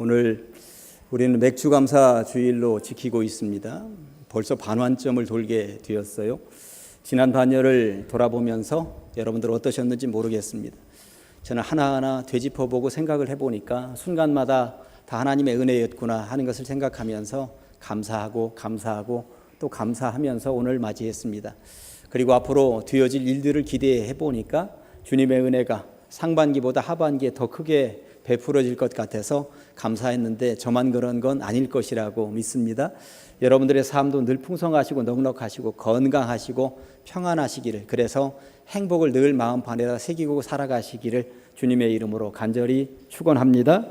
오늘 우리는 맥주감사 주일로 지키고 있습니다. 벌써 반환점을 돌게 되었어요. 지난 반열을 돌아보면서 여러분들 어떠셨는지 모르겠습니다. 저는 하나하나 되짚어보고 생각을 해보니까 순간마다 다 하나님의 은혜였구나 하는 것을 생각하면서 감사하고 또 감사하면서 오늘 맞이했습니다. 그리고 앞으로 되어질 일들을 기대해 보니까 주님의 은혜가 상반기보다 하반기에 더 크게 베풀어질 것 같아서 감사했는데 저만 그런 건 아닐 것이라고 믿습니다. 여러분들의 삶도 늘 풍성하시고 넉넉하시고 건강하시고 평안하시기를, 그래서 행복을 늘 마음판에다 새기고 살아가시기를 주님의 이름으로 간절히 축원합니다.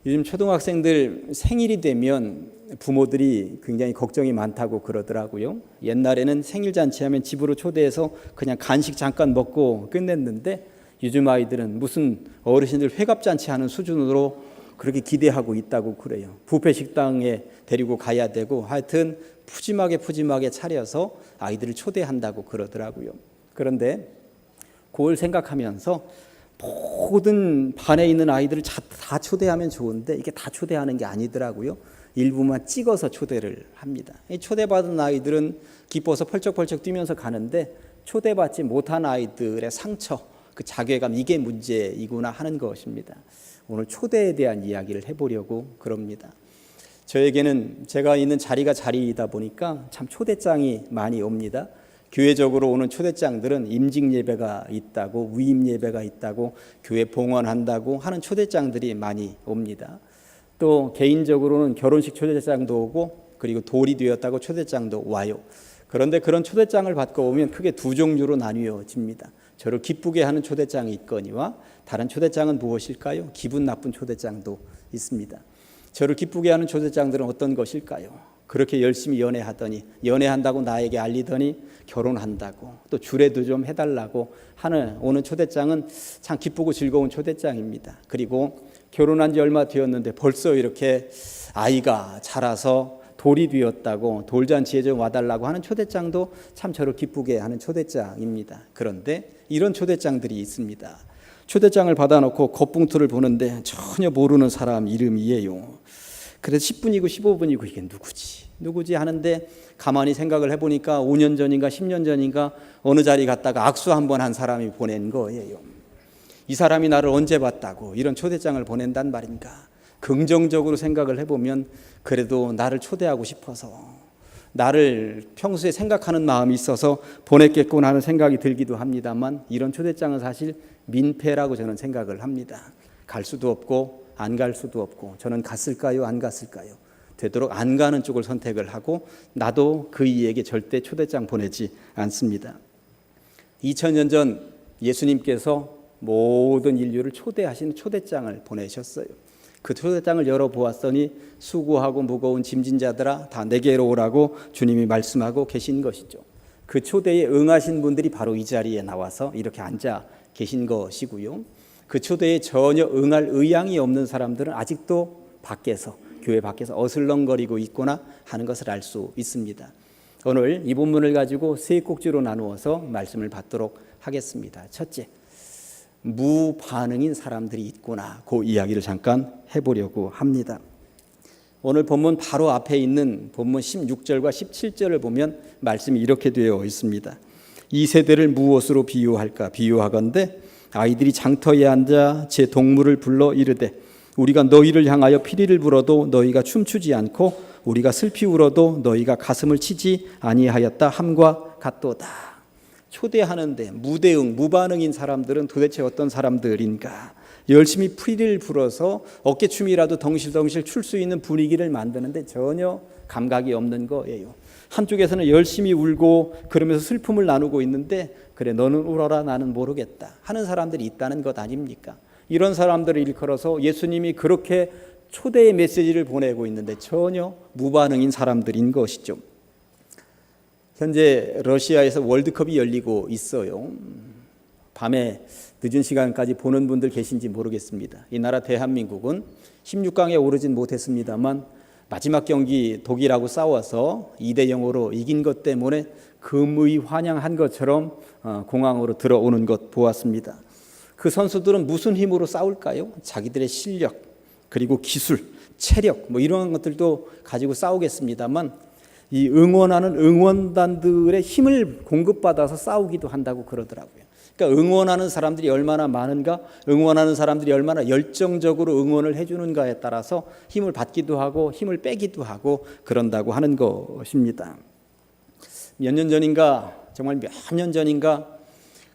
요즘 초등학생들 생일이 되면 부모들이 굉장히 걱정이 많다고 그러더라고요. 옛날에는 생일 잔치하면 집으로 초대해서 그냥 간식 잠깐 먹고 끝냈는데 요즘 아이들은 무슨 어르신들 회갑잔치 하는 수준으로 그렇게 기대하고 있다고 그래요. 뷔페 식당에 데리고 가야 되고 하여튼 푸짐하게 차려서 아이들을 초대한다고 그러더라고요. 그런데 그걸 생각하면서 모든 반에 있는 아이들을 다 초대하면 좋은데 이게 다 초대하는 게 아니더라고요. 일부만 찍어서 초대를 합니다. 초대받은 아이들은 기뻐서 펄쩍펄쩍 뛰면서 가는데 초대받지 못한 아이들의 상처, 그 자괴감, 이게 문제이구나 하는 것입니다. 오늘 초대에 대한 이야기를 해보려고 그럽니다. 저에게는 제가 있는 자리가 자리이다 보니까 참 초대장이 많이 옵니다. 교회적으로 오는 초대장들은 임직 예배가 있다고, 위임 예배가 있다고, 교회 봉헌한다고 하는 초대장들이 많이 옵니다. 또 개인적으로는 결혼식 초대장도 오고, 그리고 돌이 되었다고 초대장도 와요. 그런데 그런 초대장을 받고 오면 크게 두 종류로 나뉘어집니다. 저를 기쁘게 하는 초대장이 있거니와 다른 초대장은 무엇일까요? 기분 나쁜 초대장도 있습니다. 저를 기쁘게 하는 초대장들은 어떤 것일까요? 그렇게 열심히 연애하더니, 연애한다고 나에게 알리더니 결혼한다고, 또 주례도 좀 해달라고 하는 오는 초대장은 참 기쁘고 즐거운 초대장입니다. 그리고 결혼한 지 얼마 되었는데 벌써 이렇게 아이가 자라서 돌이 되었다고, 돌잔치에 좀 와달라고 하는 초대장도 참 저를 기쁘게 하는 초대장입니다. 그런데 이런 초대장들이 있습니다. 초대장을 받아놓고 겉봉투를 보는데 전혀 모르는 사람 이름이에요. 그래서 10분이고 15분이고 이게 누구지 하는데 가만히 생각을 해보니까 5년 전인가 10년 전인가 어느 자리 갔다가 악수 한번 한 사람이 보낸 거예요. 이 사람이 나를 언제 봤다고 이런 초대장을 보낸단 말인가. 긍정적으로 생각을 해보면 그래도 나를 초대하고 싶어서, 나를 평소에 생각하는 마음이 있어서 보냈겠구나 하는 생각이 들기도 합니다만, 이런 초대장은 사실 민폐라고 저는 생각을 합니다. 갈 수도 없고 안 갈 수도 없고, 저는 갔을까요 안 갔을까요? 되도록 안 가는 쪽을 선택을 하고 나도 그 이에게 절대 초대장 보내지 않습니다. 2000년 전 예수님께서 모든 인류를 초대하신 초대장을 보내셨어요. 그 초대장을 열어보았더니 수고하고 무거운 짐진 자들아 다 내게로 오라고 주님이 말씀하고 계신 것이죠. 그 초대에 응하신 분들이 바로 이 자리에 나와서 이렇게 앉아 계신 것이고요. 그 초대에 전혀 응할 의향이 없는 사람들은 아직도 밖에서, 교회 밖에서 어슬렁거리고 있구나 하는 것을 알 수 있습니다. 오늘 이 본문을 가지고 세 꼭지로 나누어서 말씀을 받도록 하겠습니다. 첫째, 무반응인 사람들이 있구나, 그 이야기를 잠깐 해보려고 합니다. 오늘 본문 바로 앞에 있는 본문 16절과 17절을 보면 말씀이 이렇게 되어 있습니다. 이 세대를 무엇으로 비유할까? 비유하건대 아이들이 장터에 앉아 제 동물을 불러 이르되 우리가 너희를 향하여 피리를 불어도 너희가 춤추지 않고 우리가 슬피 울어도 너희가 가슴을 치지 아니하였다 함과 같도다. 초대하는데 무대응, 무반응인 사람들은 도대체 어떤 사람들인가? 열심히 피리를 불어서 어깨춤이라도 덩실덩실 출 수 있는 분위기를 만드는데 전혀 감각이 없는 거예요. 한쪽에서는 열심히 울고 그러면서 슬픔을 나누고 있는데, 그래 너는 울어라 나는 모르겠다 하는 사람들이 있다는 것 아닙니까? 이런 사람들을 일컬어서 예수님이 그렇게 초대의 메시지를 보내고 있는데 전혀 무반응인 사람들인 것이죠. 현재 러시아에서 월드컵이 열리고 있어요. 밤에 늦은 시간까지 보는 분들 계신지 모르겠습니다. 이 나라 대한민국은 16강에 오르진 못했습니다만 마지막 경기 독일하고 싸워서 2대0으로 이긴 것 때문에 금의 환영한 것처럼 공항으로 들어오는 것 보았습니다. 그 선수들은 무슨 힘으로 싸울까요? 자기들의 실력, 그리고 기술, 체력 뭐 이런 것들도 가지고 싸우겠습니다만 이 응원하는 응원단들의 힘을 공급받아서 싸우기도 한다고 그러더라고요. 그러니까 응원하는 사람들이 얼마나 많은가, 응원하는 사람들이 얼마나 열정적으로 응원을 해주는가에 따라서 힘을 받기도 하고 힘을 빼기도 하고 그런다고 하는 것입니다. 몇 년 전인가, 정말 몇 년 전인가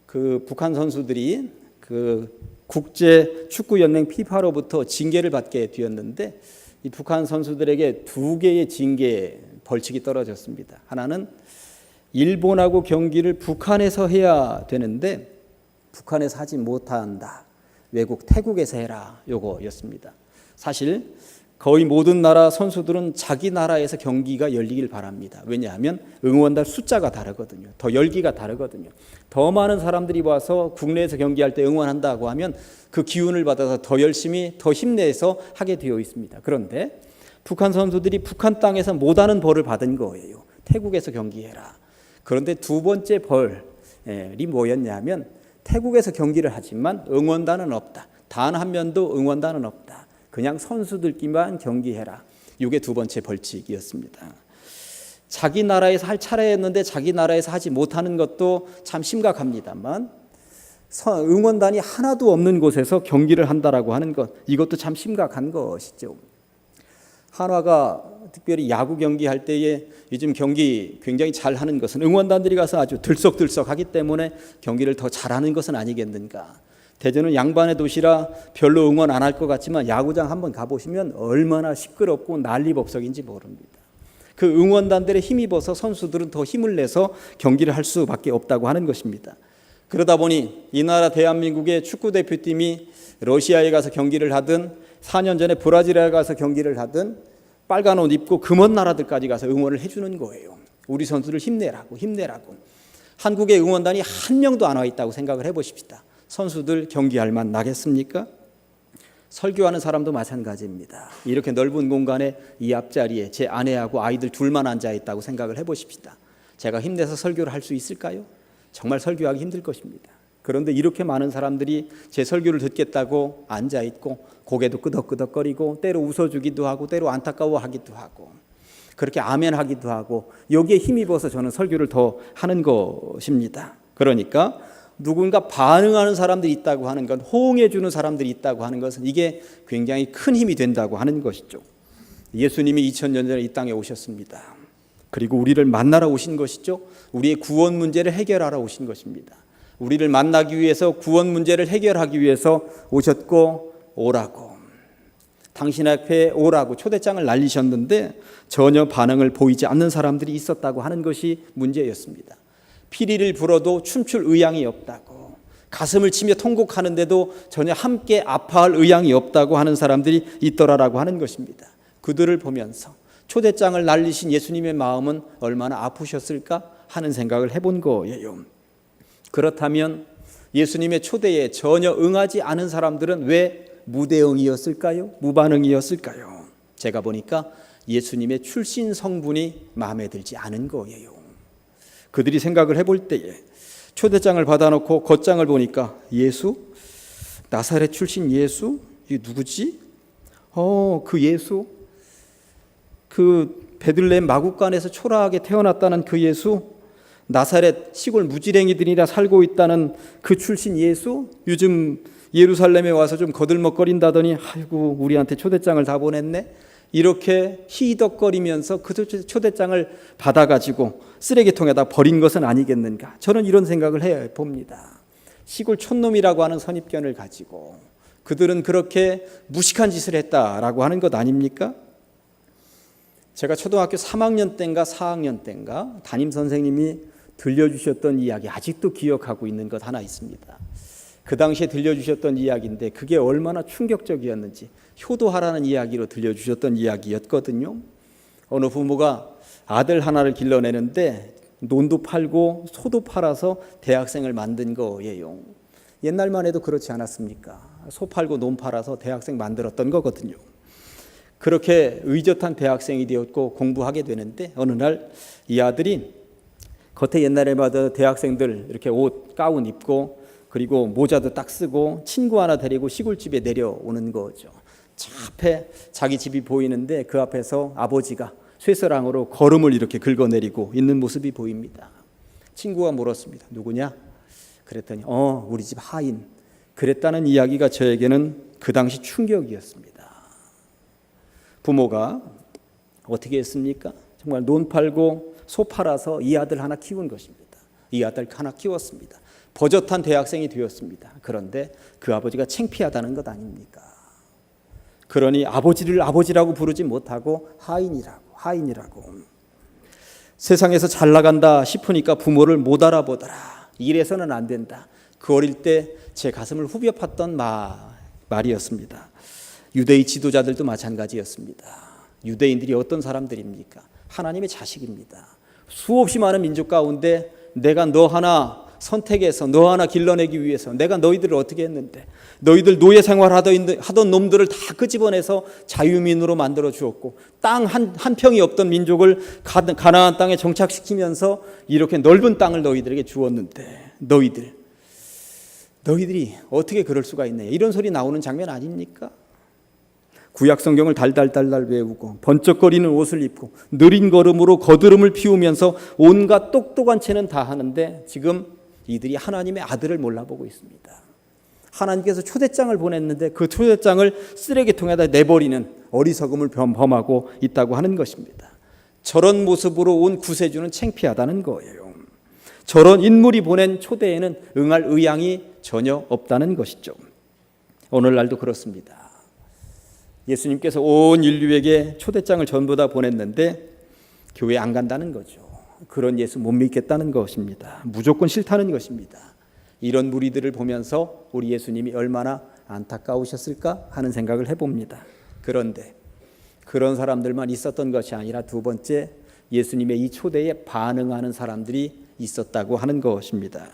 그 북한 선수들이 그 국제 축구 연맹 피파로부터 징계를 받게 되었는데 이 북한 선수들에게 두 개의 징계 벌칙이 떨어졌습니다. 하나는 일본하고 경기를 북한에서 해야 되는데 북한에서 하지 못한다. 외국 태국에서 해라. 요거였습니다. 사실 거의 모든 나라 선수들은 자기 나라에서 경기가 열리길 바랍니다. 왜냐하면 응원단 숫자가 다르거든요. 더 열기가 다르거든요. 더 많은 사람들이 와서 국내에서 경기할 때 응원한다고 하면 그 기운을 받아서 더 열심히 더 힘내서 하게 되어 있습니다. 그런데 북한 선수들이 북한 땅에서 못하는 벌을 받은 거예요. 태국에서 경기해라. 그런데 두 번째 벌이 뭐였냐면 태국에서 경기를 하지만 응원단은 없다. 단 한 면도 응원단은 없다. 그냥 선수들끼리만 경기해라. 이게 두 번째 벌칙이었습니다. 자기 나라에서 할 차례였는데 자기 나라에서 하지 못하는 것도 참 심각합니다만 응원단이 하나도 없는 곳에서 경기를 한다라고 하는 것, 이것도 참 심각한 것이죠. 한화가 특별히 야구 경기할 때에 요즘 경기 굉장히 잘하는 것은 응원단들이 가서 아주 들썩들썩하기 때문에 경기를 더 잘하는 것은 아니겠는가. 대전은 양반의 도시라 별로 응원 안 할 것 같지만 야구장 한번 가보시면 얼마나 시끄럽고 난리법석인지 모릅니다. 그 응원단들에 힘입어서 선수들은 더 힘을 내서 경기를 할 수밖에 없다고 하는 것입니다. 그러다 보니 이 나라 대한민국의 축구대표팀이 러시아에 가서 경기를 하든 4년 전에 브라질에 가서 경기를 하든 빨간 옷 입고 금원 나라들까지 가서 응원을 해주는 거예요. 우리 선수들 힘내라고. 한국의 응원단이 한 명도 안 와 있다고 생각을 해보십시다. 선수들 경기할 만 나겠습니까? 설교하는 사람도 마찬가지입니다. 이렇게 넓은 공간에 이 앞자리에 제 아내하고 아이들 둘만 앉아 있다고 생각을 해보십시다. 제가 힘내서 설교를 할 수 있을까요? 정말 설교하기 힘들 것입니다. 그런데 이렇게 많은 사람들이 제 설교를 듣겠다고 앉아 있고 고개도 끄덕끄덕거리고 때로 웃어주기도 하고 때로 안타까워하기도 하고 그렇게 아멘하기도 하고 여기에 힘입어서 저는 설교를 더 하는 것입니다. 그러니까 누군가 반응하는 사람들이 있다고 하는 건, 호응해 주는 사람들이 있다고 하는 것은 이게 굉장히 큰 힘이 된다고 하는 것이죠. 예수님이 2000년 전에 이 땅에 오셨습니다. 그리고 우리를 만나러 오신 것이죠. 우리의 구원 문제를 해결하러 오신 것입니다. 우리를 만나기 위해서 구원 문제를 해결하기 위해서 오셨고 오라고, 당신 앞에 오라고 초대장을 날리셨는데 전혀 반응을 보이지 않는 사람들이 있었다고 하는 것이 문제였습니다. 피리를 불어도 춤출 의향이 없다고, 가슴을 치며 통곡하는데도 전혀 함께 아파할 의향이 없다고 하는 사람들이 있더라라고 하는 것입니다. 그들을 보면서 초대장을 날리신 예수님의 마음은 얼마나 아프셨을까 하는 생각을 해본 거예요. 그렇다면 예수님의 초대에 전혀 응하지 않은 사람들은 왜 무대응이었을까요? 무반응이었을까요? 제가 보니까 예수님의 출신 성분이 마음에 들지 않은 거예요. 그들이 생각을 해볼 때에 초대장을 받아놓고 겉장을 보니까 예수? 나사렛 출신 예수? 이게 누구지? 그 예수? 그 베들레헴 마구간에서 초라하게 태어났다는 그 예수? 나사렛 시골 무지랭이들이라 살고 있다는 그 출신 예수? 요즘 예루살렘에 와서 좀 거들먹거린다더니 아이고 우리한테 초대장을 다 보냈네? 이렇게 희덕거리면서 그 초대장을 받아가지고 쓰레기통에다 버린 것은 아니겠는가? 저는 이런 생각을 해봅니다. 시골 촌놈이라고 하는 선입견을 가지고 그들은 그렇게 무식한 짓을 했다라고 하는 것 아닙니까? 제가 초등학교 3학년 때인가 4학년 때인가 담임선생님이 들려주셨던 이야기 아직도 기억하고 있는 것 하나 있습니다. 그 당시에 들려주셨던 이야기인데 그게 얼마나 충격적이었는지, 효도하라는 이야기로 들려주셨던 이야기였거든요. 어느 부모가 아들 하나를 길러내는데 논도 팔고 소도 팔아서 대학생을 만든 거예요. 옛날만 해도 그렇지 않았습니까? 소 팔고 논 팔아서 대학생 만들었던 거거든요. 그렇게 의젓한 대학생이 되었고 공부하게 되는데 어느 날 이 아들이 겉에 옛날에 봐도 대학생들 이렇게 옷 가운 입고 그리고 모자도 딱 쓰고 친구 하나 데리고 시골집에 내려오는 거죠. 차 앞에 자기 집이 보이는데 그 앞에서 아버지가 쇠사랑으로 걸음을 이렇게 긁어내리고 있는 모습이 보입니다. 친구가 물었습니다. 누구냐? 그랬더니 우리 집 하인. 그랬다는 이야기가 저에게는 그 당시 충격이었습니다. 부모가 어떻게 했습니까? 정말 논 팔고 소 팔아서 이 아들 하나 키운 것입니다. 이 아들 하나 키웠습니다. 버젓한 대학생이 되었습니다. 그런데 그 아버지가 창피하다는 것 아닙니까? 그러니 아버지를 아버지라고 부르지 못하고 하인이라고. 세상에서 잘 나간다 싶으니까 부모를 못 알아보더라. 이래서는 안 된다. 그 어릴 때 제 가슴을 후벼 팠던 말이었습니다. 유대의 지도자들도 마찬가지였습니다. 유대인들이 어떤 사람들입니까? 하나님의 자식입니다. 수없이 많은 민족 가운데 내가 너 하나 선택해서 너 하나 길러내기 위해서 내가 너희들을 어떻게 했는데, 너희들 노예 생활하던 놈들을 다 끄집어내서 자유민으로 만들어 주었고, 땅 한 평이 없던 민족을 가나안 땅에 정착시키면서 이렇게 넓은 땅을 너희들에게 주었는데 너희들이 어떻게 그럴 수가 있냐, 이런 소리 나오는 장면 아닙니까? 구약 성경을 달달달달 외우고 번쩍거리는 옷을 입고 느린 걸음으로 거드름을 피우면서 온갖 똑똑한 채는 다 하는데 지금 이들이 하나님의 아들을 몰라보고 있습니다. 하나님께서 초대장을 보냈는데 그 초대장을 쓰레기통에다 내버리는 어리석음을 범하고 있다고 하는 것입니다. 저런 모습으로 온 구세주는 창피하다는 거예요. 저런 인물이 보낸 초대에는 응할 의향이 전혀 없다는 것이죠. 오늘날도 그렇습니다. 예수님께서 온 인류에게 초대장을 전부 다 보냈는데 교회 안 간다는 거죠. 그런 예수 못 믿겠다는 것입니다. 무조건 싫다는 것입니다. 이런 무리들을 보면서 우리 예수님이 얼마나 안타까우셨을까 하는 생각을 해봅니다. 그런데 그런 사람들만 있었던 것이 아니라 두 번째, 예수님의 이 초대에 반응하는 사람들이 있었다고 하는 것입니다.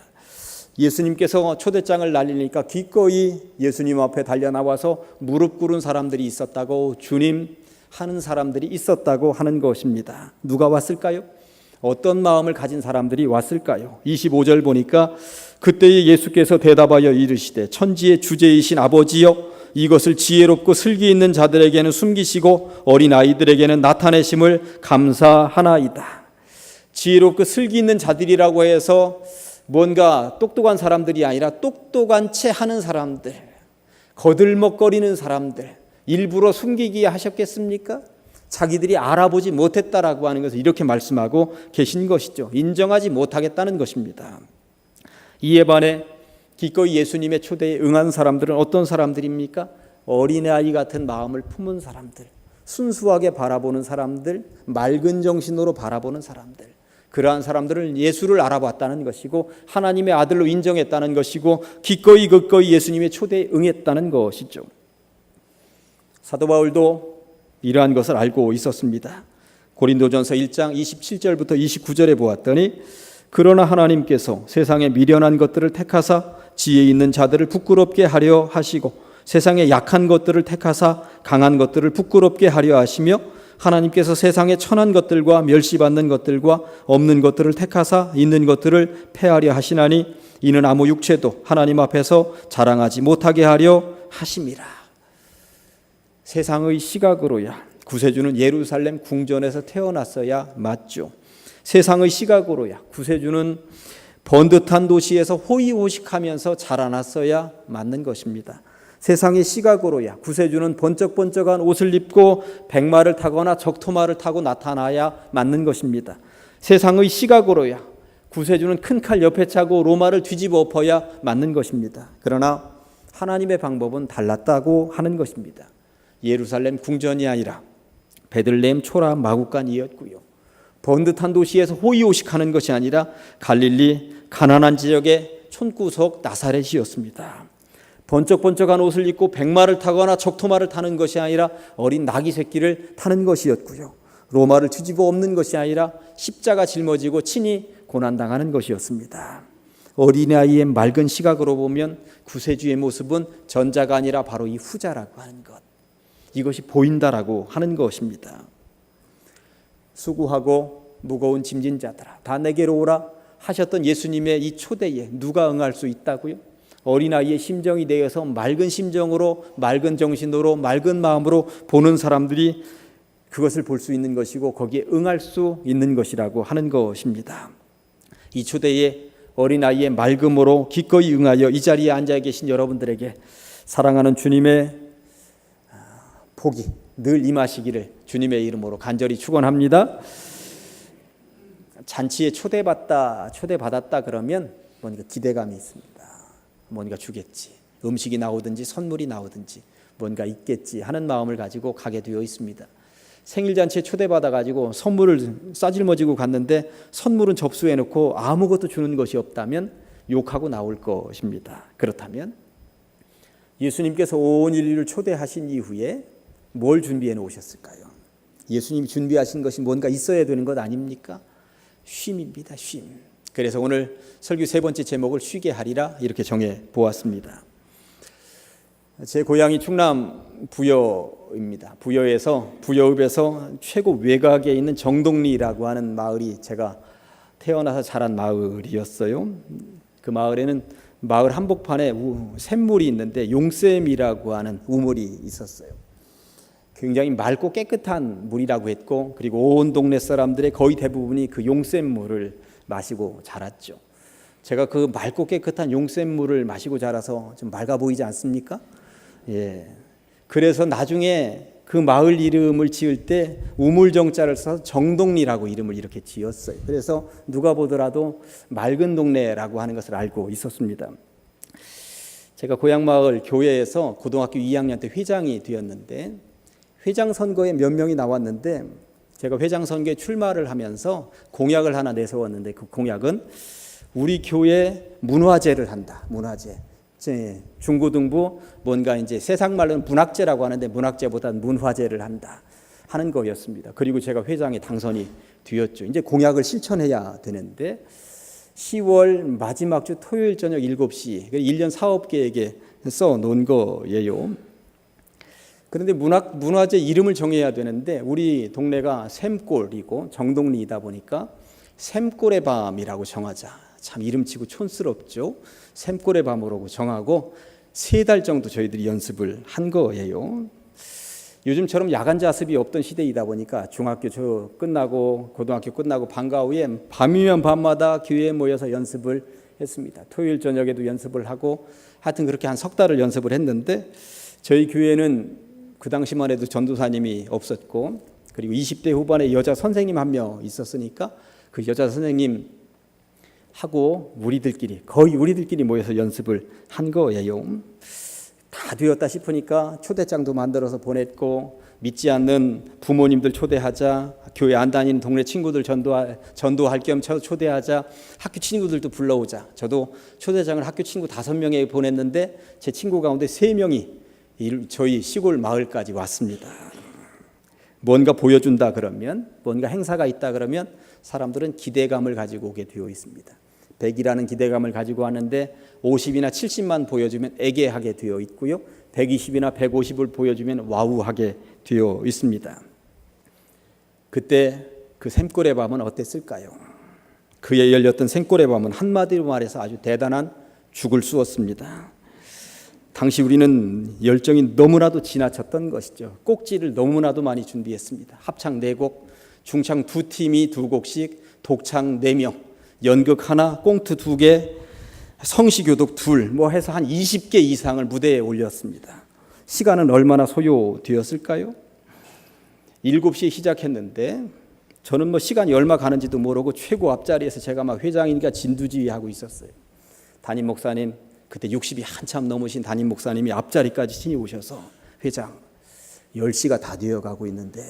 예수님께서 초대장을 날리니까 기꺼이 예수님 앞에 달려나와서 무릎 꿇은 사람들이 있었다고, 주님 하는 사람들이 있었다고 하는 것입니다. 누가 왔을까요? 어떤 마음을 가진 사람들이 왔을까요? 25절 보니까 그때에 예수께서 대답하여 이르시되 천지의 주제이신 아버지여, 이것을 지혜롭고 슬기 있는 자들에게는 숨기시고 어린아이들에게는 나타내심을 감사하나이다. 지혜롭고 슬기 있는 자들이라고 해서 뭔가 똑똑한 사람들이 아니라 똑똑한 채 하는 사람들, 거들먹거리는 사람들, 일부러 숨기기 하셨겠습니까? 자기들이 알아보지 못했다라고 하는 것을 이렇게 말씀하고 계신 것이죠. 인정하지 못하겠다는 것입니다. 이에 반해 기꺼이 예수님의 초대에 응한 사람들은 어떤 사람들입니까? 어린아이 같은 마음을 품은 사람들, 순수하게 바라보는 사람들, 맑은 정신으로 바라보는 사람들, 그러한 사람들은 예수를 알아봤다는 것이고 하나님의 아들로 인정했다는 것이고 기꺼이 예수님의 초대에 응했다는 것이죠. 사도 바울도 이러한 것을 알고 있었습니다. 고린도전서 1장 27절부터 29절에 보았더니 그러나 하나님께서 세상에 미련한 것들을 택하사 지혜 있는 자들을 부끄럽게 하려 하시고 세상에 약한 것들을 택하사 강한 것들을 부끄럽게 하려 하시며 하나님께서 세상에 천한 것들과 멸시받는 것들과 없는 것들을 택하사 있는 것들을 폐하려 하시나니 이는 아무 육체도 하나님 앞에서 자랑하지 못하게 하려 하심이라. 세상의 시각으로야 구세주는 예루살렘 궁전에서 태어났어야 맞죠. 세상의 시각으로야 구세주는 번듯한 도시에서 호의호식하면서 자라났어야 맞는 것입니다. 세상의 시각으로야 구세주는 번쩍번쩍한 옷을 입고 백마를 타거나 적토마를 타고 나타나야 맞는 것입니다. 세상의 시각으로야 구세주는 큰 칼 옆에 차고 로마를 뒤집어 엎어야 맞는 것입니다. 그러나 하나님의 방법은 달랐다고 하는 것입니다. 예루살렘 궁전이 아니라 베들레헴 초라 마구간이었고요. 번듯한 도시에서 호의호식하는 것이 아니라 갈릴리 가난한 지역의 촌구석 나사렛이었습니다. 번쩍번쩍한 옷을 입고 백마를 타거나 적토마를 타는 것이 아니라 어린 나귀 새끼를 타는 것이었고요. 로마를 뒤집어 엎는 것이 아니라 십자가 짊어지고 친히 고난당하는 것이었습니다. 어린아이의 맑은 시각으로 보면 구세주의 모습은 전자가 아니라 바로 이 후자라고 하는 것, 이것이 보인다라고 하는 것입니다. 수고하고 무거운 짐진 자들아 다 내게로 오라 하셨던 예수님의 이 초대에 누가 응할 수 있다고요? 어린아이의 심정이 되어서 맑은 심정으로, 맑은 정신으로, 맑은 마음으로 보는 사람들이 그것을 볼 수 있는 것이고 거기에 응할 수 있는 것이라고 하는 것입니다. 이 초대에 어린아이의 맑음으로 기꺼이 응하여 이 자리에 앉아 계신 여러분들에게 사랑하는 주님의 복이 늘 임하시기를 주님의 이름으로 간절히 축원합니다. 잔치에 초대받았다 그러면 뭔가 기대감이 있습니다. 뭔가 주겠지, 음식이 나오든지 선물이 나오든지 뭔가 있겠지 하는 마음을 가지고 가게 되어 있습니다. 생일잔치에 초대받아가지고 선물을 싸질머지고 갔는데 선물은 접수해놓고 아무것도 주는 것이 없다면 욕하고 나올 것입니다. 그렇다면 예수님께서 온 인류를 초대하신 이후에 뭘 준비해 놓으셨을까요? 예수님이 준비하신 것이 뭔가 있어야 되는 것 아닙니까? 쉼입니다. 쉼. 그래서 오늘 설교 세 번째 제목을 쉬게 하리라 이렇게 정해 보았습니다. 제 고향이 충남 부여입니다. 부여읍에서 최고 외곽에 있는 정동리라고 하는 마을이 제가 태어나서 자란 마을이었어요. 그 마을에는 마을 한복판에 샘물이 있는데 용샘이라고 하는 우물이 있었어요. 굉장히 맑고 깨끗한 물이라고 했고, 그리고 온 동네 사람들의 거의 대부분이 그 용샘물을 마시고 자랐죠. 제가 그 맑고 깨끗한 용샘물을 마시고 자라서 좀 맑아 보이지 않습니까? 예. 그래서 나중에 그 마을 이름을 지을 때 우물정자를 써서 정동리라고 이름을 이렇게 지었어요. 그래서 누가 보더라도 맑은 동네라고 하는 것을 알고 있었습니다. 제가 고향 마을 교회에서 고등학교 2학년 때 회장이 되었는데, 회장 선거에 몇 명이 나왔는데 제가 회장 선거에 출마를 하면서 공약을 하나 내세웠는데, 그 공약은 우리 교회 문화제를 한다. 문화제. 중고등부 뭔가 이제 세상 말로는 문학제라고 하는데 문학제보다는 문화제를 한다 하는 거였습니다. 그리고 제가 회장에 당선이 되었죠. 이제 공약을 실천해야 되는데 10월 마지막 주 토요일 저녁 7시 1년 사업 계획에 써 놓은 거예요. 그런데 문화제 이름을 정해야 되는데 우리 동네가 샘골이고 정동리이다 보니까 샘골의 밤이라고 정하자. 참 이름치고 촌스럽죠. 샘골의 밤으로 정하고 3달 정도 저희들이 연습을 한 거예요. 요즘처럼 야간 자습이 없던 시대이다 보니까 중학교 끝나고 고등학교 끝나고 방과 후에 밤이면 밤마다 교회에 모여서 연습을 했습니다. 토요일 저녁에도 연습을 하고 하여튼 그렇게 한 석 달을 연습을 했는데, 저희 교회는 그 당시만 해도 전도사님이 없었고, 그리고 20대 후반에 여자 선생님 한 명 있었으니까 그 여자 선생님 하고 거의 우리들끼리 모여서 연습을 한 거예요. 다 되었다 싶으니까 초대장도 만들어서 보냈고, 믿지 않는 부모님들 초대하자, 교회 안 다니는 동네 친구들 전도할 겸 초대하자, 학교 친구들도 불러오자. 저도 초대장을 학교 친구 5명에 보냈는데 제 친구 가운데 3명이 저희 시골 마을까지 왔습니다. 뭔가 보여준다 그러면, 뭔가 행사가 있다 그러면 사람들은 기대감을 가지고 오게 되어 있습니다. 100이라는 기대감을 가지고 왔는데 50이나 70만 보여주면 애개하게 되어 있고요. 120이나 150을 보여주면 와우하게 되어 있습니다. 그때 그 샘골의 밤은 어땠을까요? 그에 열렸던 샘골의 밤은 한마디로 말해서 아주 대단한 죽을 쑤었습니다. 당시 우리는 열정이 너무나도 지나쳤던 것이죠. 꼭지를 너무나도 많이 준비했습니다. 합창 4곡, 중창 2팀이 2곡씩, 독창 4명, 연극 하나, 꽁트 2개, 성시교독 2, 해서 한 20개 이상을 무대에 올렸습니다. 시간은 얼마나 소요되었을까요? 7시에 시작했는데 저는 시간이 얼마 가는지도 모르고 최고 앞자리에서 제가 막 회장이니까 진두지휘하고 있었어요. 담임 목사님, 그때 60이 한참 넘으신 담임 목사님이 앞자리까지 친히 오셔서, 회장 10시가 다 되어가고 있는데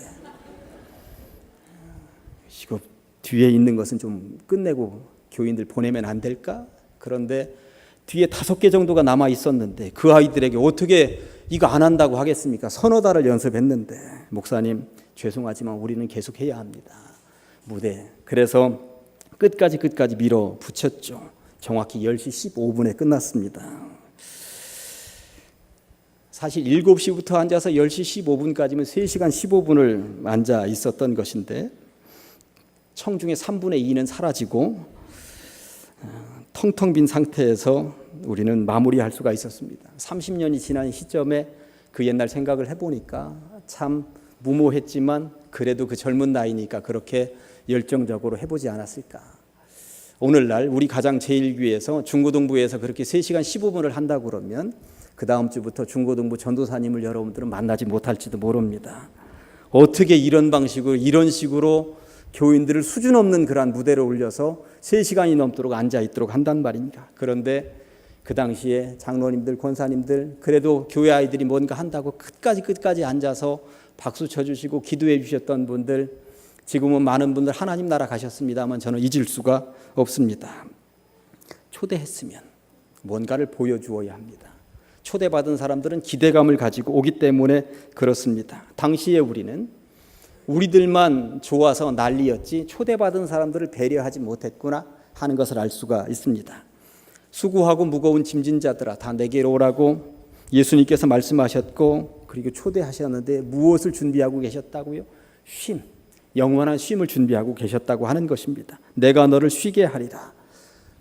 이거 뒤에 있는 것은 좀 끝내고 교인들 보내면 안 될까? 그런데 뒤에 5개 정도가 남아 있었는데 그 아이들에게 어떻게 이거 안 한다고 하겠습니까? 서너 달을 연습했는데, 목사님 죄송하지만 우리는 계속 해야 합니다. 무대. 그래서 끝까지 밀어붙였죠. 정확히 10시 15분에 끝났습니다. 사실 7시부터 앉아서 10시 15분까지면 3시간 15분을 앉아 있었던 것인데 청중의 3분의 2는 사라지고 텅텅 빈 상태에서 우리는 마무리할 수가 있었습니다. 30년이 지난 시점에 그 옛날 생각을 해보니까 참 무모했지만 그래도 그 젊은 나이니까 그렇게 열정적으로 해보지 않았을까. 오늘날 우리 가장 제1교회에서 중고등부에서 그렇게 3시간 15분을 한다고 그러면 그 다음 주부터 중고등부 전도사님을 여러분들은 만나지 못할지도 모릅니다. 어떻게 이런 방식으로 이런 식으로 교인들을 수준 없는 그러한 무대를 올려서 3시간이 넘도록 앉아있도록 한단 말입니다. 그런데 그 당시에 장로님들, 권사님들 그래도 교회 아이들이 뭔가 한다고 끝까지 앉아서 박수 쳐주시고 기도해 주셨던 분들, 지금은 많은 분들 하나님 나라 가셨습니다만 저는 잊을 수가 없습니다. 초대했으면 뭔가를 보여주어야 합니다. 초대받은 사람들은 기대감을 가지고 오기 때문에 그렇습니다. 당시에 우리는 우리들만 좋아서 난리였지 초대받은 사람들을 배려하지 못했구나 하는 것을 알 수가 있습니다. 수고하고 무거운 짐진 자들아 다 내게로 오라고 예수님께서 말씀하셨고, 그리고 초대하셨는데 무엇을 준비하고 계셨다고요? 쉼, 영원한 쉼을 준비하고 계셨다고 하는 것입니다. 내가 너를 쉬게 하리라.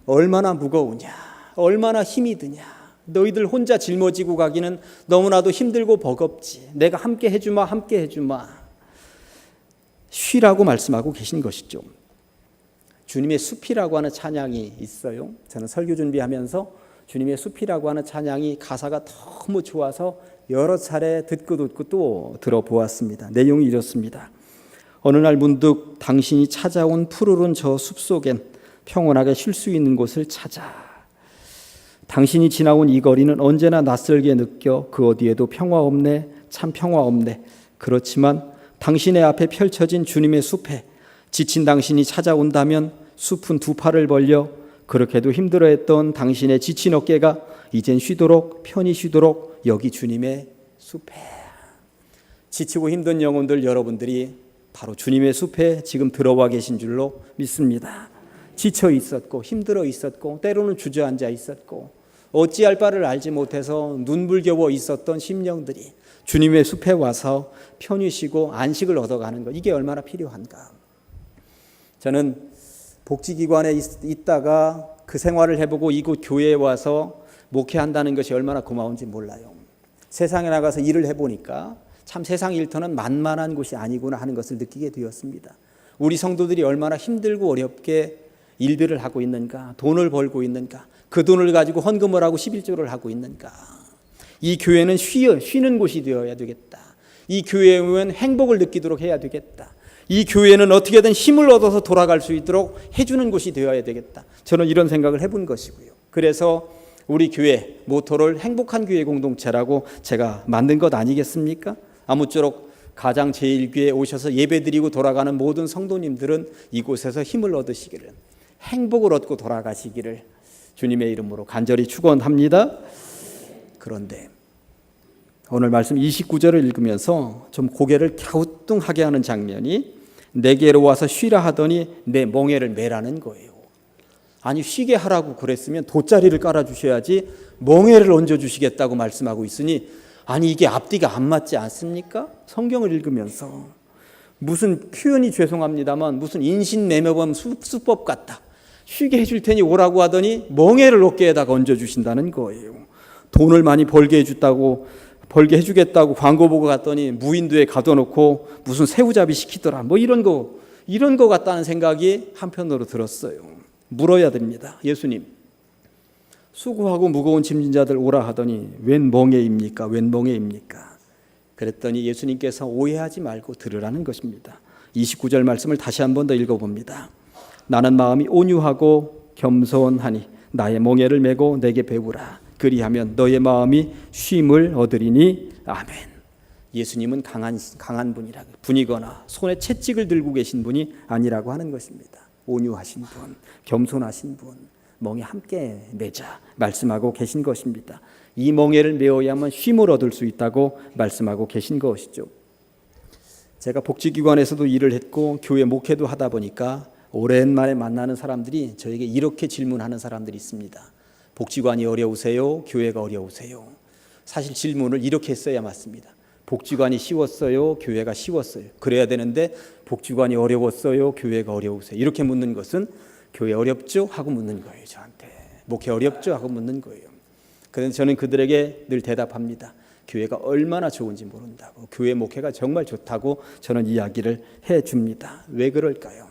얼마나 무거우냐, 얼마나 힘이 드냐. 너희들 혼자 짊어지고 가기는 너무나도 힘들고 버겁지. 내가 함께 해주마, 함께 해주마. 쉬라고 말씀하고 계신 것이죠. 주님의 숲이라고 하는 찬양이 있어요. 저는 설교 준비하면서 주님의 숲이라고 하는 찬양이 가사가 너무 좋아서 여러 차례 듣고 또 들어보았습니다. 내용이 이렇습니다. 어느 날 문득 당신이 찾아온 푸르른 저 숲속엔 평온하게 쉴 수 있는 곳을 찾아. 당신이 지나온 이 거리는 언제나 낯설게 느껴 그 어디에도 평화 없네, 참 평화 없네. 그렇지만 당신의 앞에 펼쳐진 주님의 숲에 지친 당신이 찾아온다면 숲은 두 팔을 벌려 그렇게도 힘들어했던 당신의 지친 어깨가 이젠 쉬도록, 편히 쉬도록 여기 주님의 숲에. 지치고 힘든 영혼들 여러분들이 바로 주님의 숲에 지금 들어와 계신 줄로 믿습니다. 지쳐 있었고 힘들어 있었고 때로는 주저앉아 있었고 어찌할 바를 알지 못해서 눈물겨워 있었던 심령들이 주님의 숲에 와서 편히 쉬고 안식을 얻어가는 것, 이게 얼마나 필요한가. 저는 복지기관에 있다가 그 생활을 해보고 이곳 교회에 와서 목회한다는 것이 얼마나 고마운지 몰라요. 세상에 나가서 일을 해보니까 참 세상 일터는 만만한 곳이 아니구나 하는 것을 느끼게 되었습니다. 우리 성도들이 얼마나 힘들고 어렵게 일들을 하고 있는가, 돈을 벌고 있는가, 그 돈을 가지고 헌금을 하고 11조를 하고 있는가. 이 교회는 쉬는 곳이 되어야 되겠다. 이 교회에 오면 행복을 느끼도록 해야 되겠다. 이 교회는 어떻게든 힘을 얻어서 돌아갈 수 있도록 해주는 곳이 되어야 되겠다. 저는 이런 생각을 해본 것이고요. 그래서 우리 교회 모토를 행복한 교회 공동체라고 제가 만든 것 아니겠습니까? 아무쪼록 가장 제1교회에 오셔서 예배드리고 돌아가는 모든 성도님들은 이곳에서 힘을 얻으시기를, 행복을 얻고 돌아가시기를 주님의 이름으로 간절히 축원합니다. 그런데 오늘 말씀 29절을 읽으면서 좀 고개를 갸우뚱하게 하는 장면이, 내게로 와서 쉬라 하더니 내 멍에를 매라는 거예요. 아니, 쉬게 하라고 그랬으면 돗자리를 깔아주셔야지 멍에를 얹어주시겠다고 말씀하고 있으니, 아니 이게 앞뒤가 안 맞지 않습니까? 성경을 읽으면서 무슨 표현이 죄송합니다만 무슨 인신매매범 수법 같다. 쉬게 해줄 테니 오라고 하더니 멍에를 어깨에다가 얹어주신다는 거예요. 돈을 많이 벌게 해주겠다고 광고 보고 갔더니 무인도에 가둬놓고 무슨 새우잡이 시키더라. 뭐 이런 거 같다는 생각이 한편으로 들었어요. 물어야 됩니다. 예수님, 수고하고 무거운 짐진 자들 오라 하더니 웬 멍에입니까? 웬 멍에입니까? 그랬더니 예수님께서 오해하지 말고 들으라는 것입니다. 29절 말씀을 다시 한 번 더 읽어봅니다. 나는 마음이 온유하고 겸손하니 나의 멍에를 메고 내게 배우라. 그리하면 너의 마음이 쉼을 얻으리니. 아멘. 예수님은 강한 분이거나 손에 채찍을 들고 계신 분이 아니라고 하는 것입니다. 온유하신 분, 겸손하신 분, 멍에 함께 매자 말씀하고 계신 것입니다. 이 멍에를 메어야만 쉼을 얻을 수 있다고 말씀하고 계신 것이죠. 제가 복지기관에서도 일을 했고 교회 목회도 하다 보니까 오랜만에 만나는 사람들이 저에게 이렇게 질문하는 사람들이 있습니다. 복지관이 어려우세요? 교회가 어려우세요? 사실 질문을 이렇게 했어야 맞습니다. 복지관이 쉬웠어요? 교회가 쉬웠어요? 그래야 되는데 복지관이 어려웠어요? 교회가 어려우세요? 이렇게 묻는 것은 교회 어렵죠? 하고 묻는 거예요. 저한테. 목회 어렵죠? 하고 묻는 거예요. 그래서 저는 그들에게 늘 대답합니다. 교회가 얼마나 좋은지 모른다고. 교회 목회가 정말 좋다고 저는 이야기를 해줍니다. 왜 그럴까요?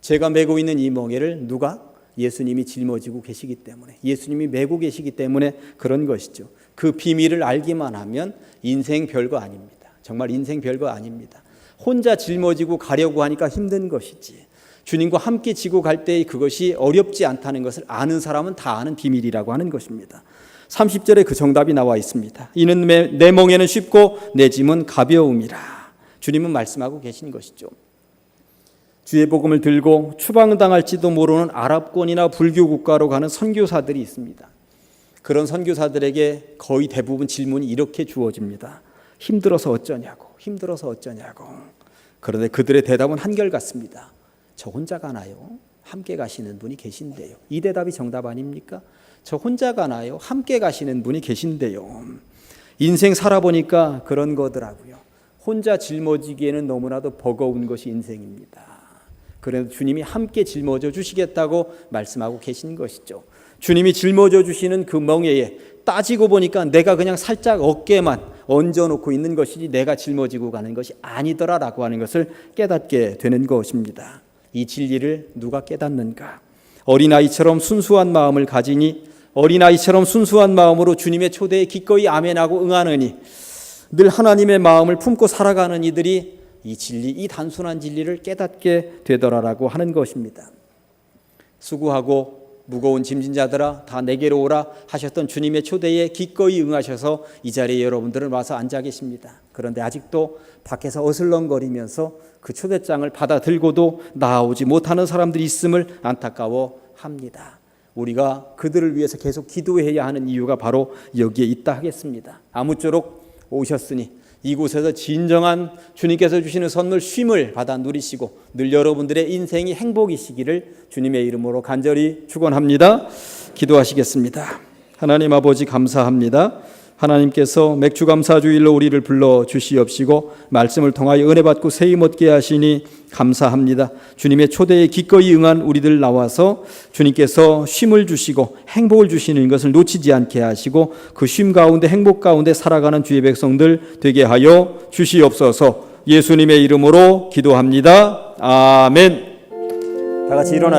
제가 메고 있는 이 멍에를 누가? 예수님이 짊어지고 계시기 때문에, 예수님이 메고 계시기 때문에 그런 것이죠. 그 비밀을 알기만 하면 인생 별거 아닙니다. 정말 인생 별거 아닙니다. 혼자 짊어지고 가려고 하니까 힘든 것이지, 주님과 함께 지고 갈 때 그것이 어렵지 않다는 것을 아는 사람은 다 아는 비밀이라고 하는 것입니다. 30절에 그 정답이 나와 있습니다. 이는 내 멍에는 쉽고 내 짐은 가벼움이라. 주님은 말씀하고 계신 것이죠. 주의 복음을 들고 추방당할지도 모르는 아랍권이나 불교 국가로 가는 선교사들이 있습니다. 그런 선교사들에게 거의 대부분 질문이 이렇게 주어집니다. 힘들어서 어쩌냐고, 힘들어서 어쩌냐고. 그런데 그들의 대답은 한결같습니다. 저 혼자 가나요? 함께 가시는 분이 계신데요. 이 대답이 정답 아닙니까? 저 혼자 가나요? 함께 가시는 분이 계신데요. 인생 살아보니까 그런 거더라고요. 혼자 짊어지기에는 너무나도 버거운 것이 인생입니다. 그래서 주님이 함께 짊어져 주시겠다고 말씀하고 계신 것이죠. 주님이 짊어져 주시는 그 멍에에 따지고 보니까 내가 그냥 살짝 어깨만 얹어놓고 있는 것이지 내가 짊어지고 가는 것이 아니더라라고 하는 것을 깨닫게 되는 것입니다. 이 진리를 누가 깨닫는가? 어린아이처럼 순수한 마음을 가지니, 어린아이처럼 순수한 마음으로 주님의 초대에 기꺼이 아멘하고 응하느니, 늘 하나님의 마음을 품고 살아가는 이들이 이 진리, 이 단순한 진리를 깨닫게 되더라라고 하는 것입니다. 수고하고 무거운 짐진 자들아 다 내게로 오라 하셨던 주님의 초대에 기꺼이 응하셔서 이 자리에 여러분들은 와서 앉아 계십니다. 그런데 아직도 밖에서 어슬렁거리면서 그 초대장을 받아들고도 나오지 못하는 사람들이 있음을 안타까워합니다. 우리가 그들을 위해서 계속 기도해야 하는 이유가 바로 여기에 있다 하겠습니다. 아무쪼록 오셨으니 이곳에서 진정한 주님께서 주시는 선물 쉼을 받아 누리시고 늘 여러분들의 인생이 행복이시기를 주님의 이름으로 간절히 축원합니다. 기도하시겠습니다. 하나님 아버지 감사합니다. 하나님께서 맥주감사주일로 우리를 불러 주시옵시고 말씀을 통하여 은혜 받고 세임 얻게 하시니 감사합니다. 주님의 초대에 기꺼이 응한 우리들 나와서 주님께서 쉼을 주시고 행복을 주시는 것을 놓치지 않게 하시고 그 쉼 가운데 행복 가운데 살아가는 주의 백성들 되게 하여 주시옵소서. 예수님의 이름으로 기도합니다. 아멘. 다 같이 일어나